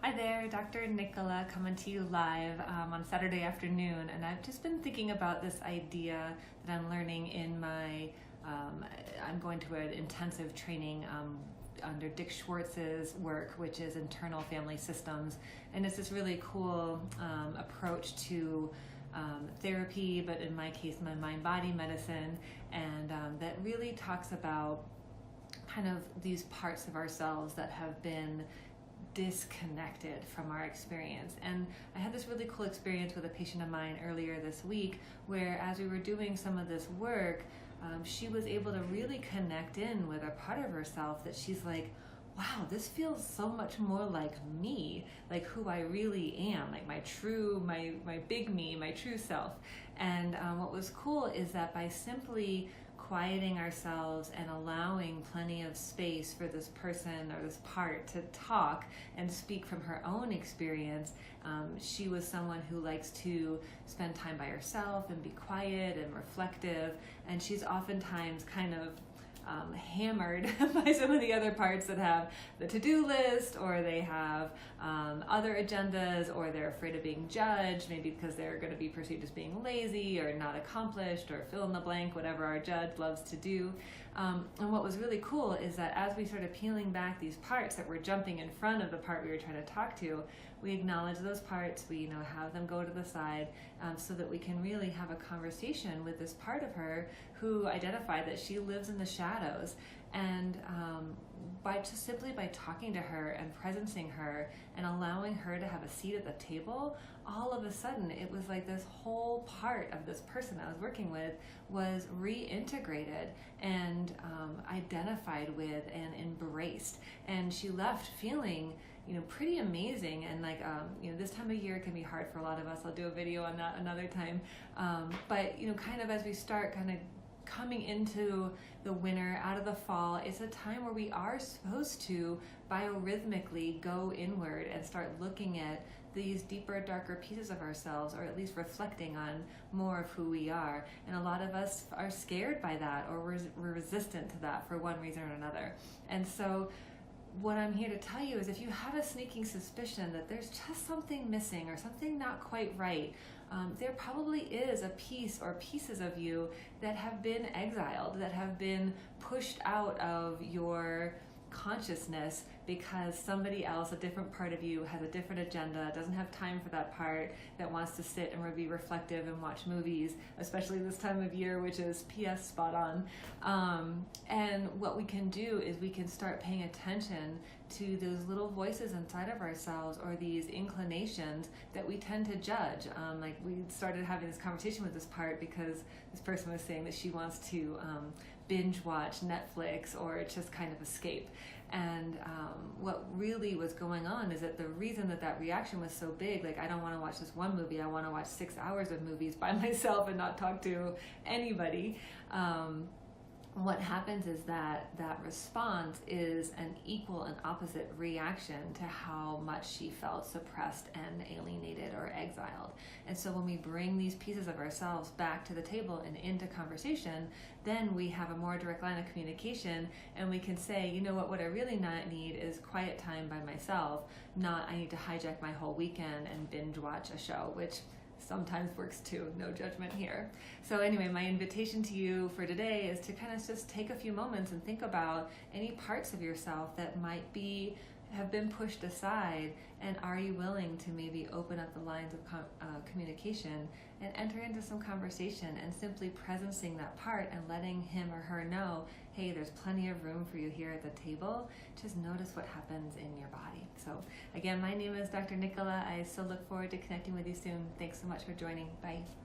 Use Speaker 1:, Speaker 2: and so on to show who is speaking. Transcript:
Speaker 1: Hi there, Dr. Nicola coming to you live on Saturday afternoon, and I've just been thinking about this idea that I'm learning in my, I'm going to an intensive training under Dick Schwartz's work, which is internal family systems, and it's this really cool approach to therapy, but in my case, my mind-body medicine, and that really talks about kind of these parts of ourselves that have been disconnected from our experience. And I had this really cool experience with a patient of mine earlier this week where as we were doing some of this work, she was able to really connect in with a part of herself that she's like, wow, this feels so much more like me, like who I really am, like my big me, my true self. And what was cool is that by simply quieting ourselves and allowing plenty of space for this person or this part to talk and speak from her own experience. She was someone who likes to spend time by herself and be quiet and reflective, and she's oftentimes kind of hammered by some of the other parts that have the to-do list, or they have other agendas, or they're afraid of being judged, maybe because they're going to be perceived as being lazy or not accomplished or fill in the blank, whatever our judge loves to do. And what was really cool is that as we started peeling back these parts that were jumping in front of the part we were trying to talk to, we acknowledge those parts, we have them go to the side, so that we can really have a conversation with this part of her who identified that she lives in the shadows. And simply by talking to her and presencing her and allowing her to have a seat at the table, all of a sudden it was like this whole part of this person I was working with was reintegrated and identified with and embraced. And she left feeling pretty amazing. And this time of year can be hard for a lot of us. I'll do a video on that another time. But kind of as we start kind of coming into the winter, out of the fall, it's a time where we are supposed to biorhythmically go inward and start looking at these deeper, darker pieces of ourselves, or at least reflecting on more of who we are. And a lot of us are scared by that, or we're resistant to that for one reason or another. And so what I'm here to tell you is if you have a sneaking suspicion that there's just something missing or something not quite right, there probably is a piece or pieces of you that have been exiled, that have been pushed out of your consciousness because somebody else, a different part of you, has a different agenda, doesn't have time for that part, that wants to sit and be reflective and watch movies, especially this time of year, which is PS spot on. And what we can do is we can start paying attention to those little voices inside of ourselves, or these inclinations that we tend to judge. We started having this conversation with this part because this person was saying that she wants to binge watch Netflix or just kind of escape. And what really was going on is that the reason that reaction was so big, like I don't want to watch this one movie, I want to watch 6 hours of movies by myself and not talk to anybody. What happens is that response is an equal and opposite reaction to how much she felt suppressed and alienated or exiled. And so when we bring these pieces of ourselves back to the table and into conversation, then we have a more direct line of communication, and we can say, what I really not need is quiet time by myself, not I need to hijack my whole weekend and binge watch a show, which sometimes works too, no judgment here. So anyway, my invitation to you for today is to kind of just take a few moments and think about any parts of yourself that might have been pushed aside, and are you willing to maybe open up the lines of communication and enter into some conversation and simply presencing that part and letting him or her know, hey, there's plenty of room for you here at the table. Just notice what happens in your body. So again, my name is Dr. Nicola. I so look forward to connecting with you soon. Thanks so much for joining. Bye.